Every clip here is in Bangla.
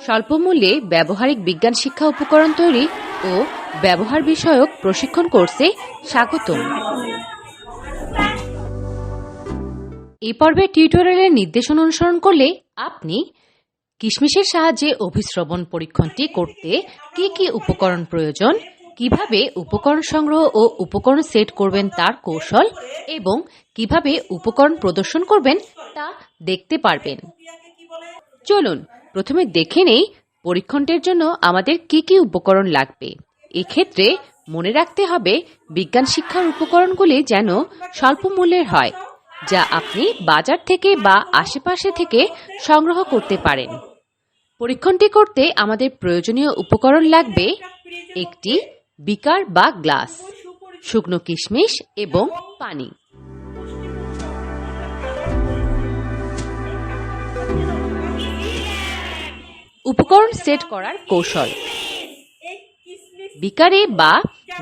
স্বল্প মূল্যে ব্যবহারিক বিজ্ঞান শিক্ষা উপকরণ তৈরি ও ব্যবহার বিষয়ক প্রশিক্ষণ কোর্সে স্বাগতম। এই পর্বে টিউটোরিয়ালের নির্দেশনা অনুসরণ করলে আপনি কিশমিশের সাহায্যে অভিশ্রবণ পরীক্ষণটি করতে কি কি উপকরণ প্রয়োজন, কিভাবে উপকরণ সংগ্রহ ও উপকরণ সেট করবেন তার কৌশল এবং কিভাবে উপকরণ প্রদর্শন করবেন তা দেখতে পারবেন। চলুন প্রথমে দেখে নেই পরীক্ষণটির জন্য আমাদের কি কি উপকরণ লাগবে। এক্ষেত্রে মনে রাখতে হবে বিজ্ঞান শিক্ষার উপকরণগুলি যেন স্বল্প মূল্যের হয়, যা আপনি বাজার থেকে বা আশেপাশে থেকে সংগ্রহ করতে পারেন। পরীক্ষণটি করতে আমাদের প্রয়োজনীয় উপকরণ লাগবে একটি বিকার বা গ্লাস, শুকনো কিশমিশ এবং পানি। উপকরণ সেট করার কৌশল। বিকারে বা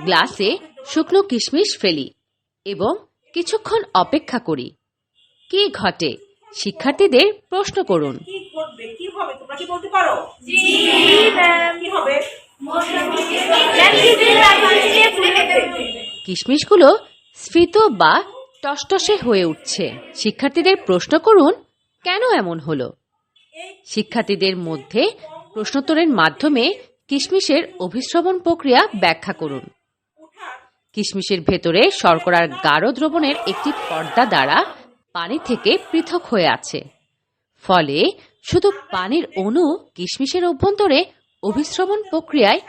গ্লাসে শুকনো কিশমিশ ফেলি এবং কিছুক্ষণ অপেক্ষা করি। কি ঘটে? শিক্ষার্থীদের প্রশ্ন করুন। কিশমিশগুলো স্ফীত বা টসটসে হয়ে উঠছে। শিক্ষার্থীদের প্রশ্ন করুন, কেন এমন হলো? শিক্ষার্থীদের মধ্যে প্রশ্নোত্তরের মাধ্যমে কিশমিশের অভিশ্রবণ প্রক্রিয়া ব্যাখ্যা করুন। কিশমিশের ভেতরে শর্করার গাঢ় দ্রবণের একটি পর্দা দ্বারা পানি থেকে পৃথক হয়ে আছে, ফলে শুধু পানির অণু কিশমিশের অভ্যন্তরে অভিশ্রবণ প্রক্রিয়ায়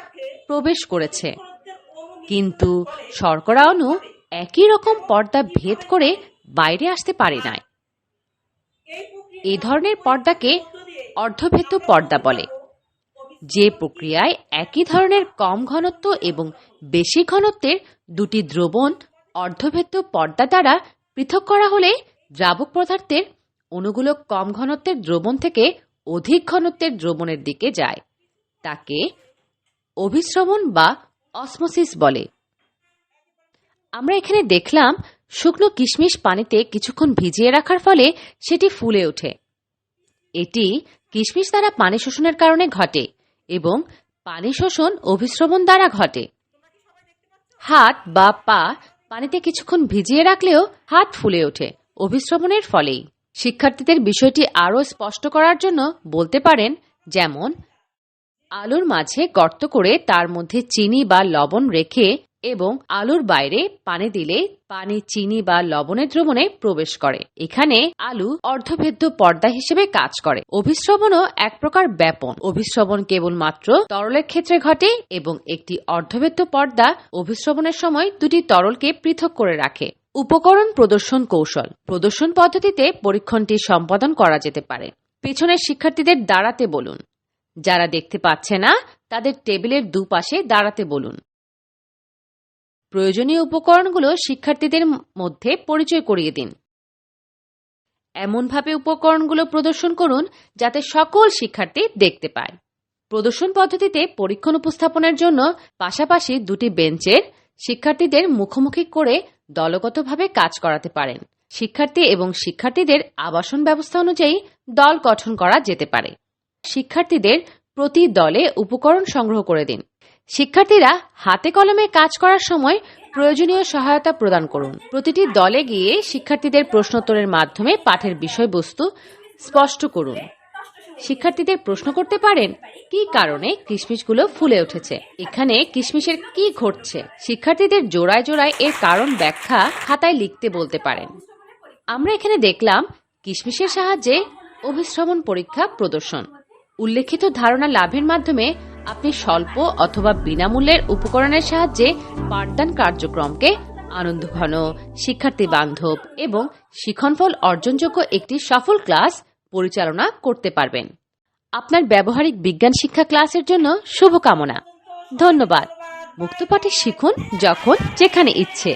প্রবেশ করেছে, কিন্তু শর্করা অণু একই রকম পর্দা ভেদ করে বাইরে আসতে পারে না। এই ধরনের পর্দাকে অর্ধভেদ্য পর্দা বলে। যে প্রক্রিয়ায় একই ধরনের কম ঘনত্ব এবং বেশি ঘনত্বের দুটি দ্রবণ অর্ধভেদ্য পর্দা দ্বারা পৃথক করা হলে দ্রাবক পদার্থের অণুগুলো কম ঘনত্বের দ্রবণ থেকে অধিক ঘনত্বের দ্রবণের দিকে যায়, তাকে অভিশ্রবণ বা অসমোসিস বলে। আমরা এখানে দেখলাম শুকনো কিশমিশ পানিতে কিছুক্ষণ ভিজিয়ে রাখার ফলে সেটি ফুলে ওঠে। এটি কিশমিশ দ্বারা পানি শোষণের কারণে ঘটে এবং পানি শোষণ অভিশ্রবণ দ্বারা ঘটে। হাত বা পা পানিতে কিছুক্ষণ ভিজিয়ে রাখলেও হাত ফুলে ওঠে অভিশ্রবণের ফলেই। শিক্ষার্থীদের বিষয়টি আরও স্পষ্ট করার জন্য বলতে পারেন, যেমন আলুর মাঝে গর্ত করে তার মধ্যে চিনি বা লবণ রেখে এবং আলুর বাইরে পানি দিলে পানি চিনি বা লবণের দ্রবণে প্রবেশ করে। এখানে আলু অর্ধভেদ্য পর্দা হিসেবে কাজ করে। অভিশ্রবণও এক প্রকার ব্যাপন। অভিশ্রবণ কেবলমাত্র তরলের ক্ষেত্রে ঘটে এবং একটি অর্ধভেদ্য পর্দা অভিশ্রবণের সময় দুটি তরলকে পৃথক করে রাখে। উপকরণ প্রদর্শন কৌশল। প্রদর্শন পদ্ধতিতে পরীক্ষণটি সম্পাদন করা যেতে পারে। পেছনের শিক্ষার্থীদের দাঁড়াতে বলুন। যারা দেখতে পাচ্ছে না তাদের টেবিলের দুপাশে দাঁড়াতে বলুন। প্রয়োজনীয় উপকরণগুলো শিক্ষার্থীদের মধ্যে পরিচয় করিয়ে দিন। এমনভাবে উপকরণগুলো প্রদর্শন করুন যাতে সকল শিক্ষার্থী দেখতে পায়। প্রদর্শন পদ্ধতিতে পরীক্ষণ উপস্থাপনের জন্য পাশাপাশি দুটি বেঞ্চের শিক্ষার্থীদের মুখোমুখি করে দলগতভাবে কাজ করাতে পারেন। শিক্ষার্থী এবং শিক্ষার্থীদের আবাসন ব্যবস্থা অনুযায়ী দল গঠন করা যেতে পারে। শিক্ষার্থীদের প্রতি দলে উপকরণ সংগ্রহ করে দিন। শিক্ষার্থীরা হাতে কলমে কাজ করার সময় প্রয়োজনীয় সহায়তা প্রদান করুন। প্রতিটি দলে গিয়ে শিক্ষার্থীদের প্রশ্নোত্তরের মাধ্যমে পাঠের বিষয়বস্তু স্পষ্ট করুন। শিক্ষার্থীদের প্রশ্ন করতে পারেন, কি কারণে কিশমিশগুলো ফুলে উঠেছে? এখানে কিশমিশের কি ঘটছে? শিক্ষার্থীদের জোড়ায় জোড়ায় এর কারণ ব্যাখ্যা খাতায় লিখতে বলতে পারেন। আমরা এখানে দেখলাম কিশমিশের সাহায্যে অভিশ্রবণ পরীক্ষা প্রদর্শন। উল্লেখিত ধারণা লাভের মাধ্যমে আপনি স্বল্প অথবা বিনামূল্যের উপকরণের সাহায্যে পাঠদান কার্যক্রমকে আনন্দঘন, শিক্ষার্থী বান্ধব এবং শিক্ষণফল অর্জনযোগ্য একটি সফল ক্লাস পরিচালনা করতে পারবেন। আপনার ব্যবহারিক বিজ্ঞান শিক্ষা ক্লাসের জন্য শুভকামনা। ধন্যবাদ। মুক্তপাঠে শিখুন যখন যেখানে ইচ্ছে।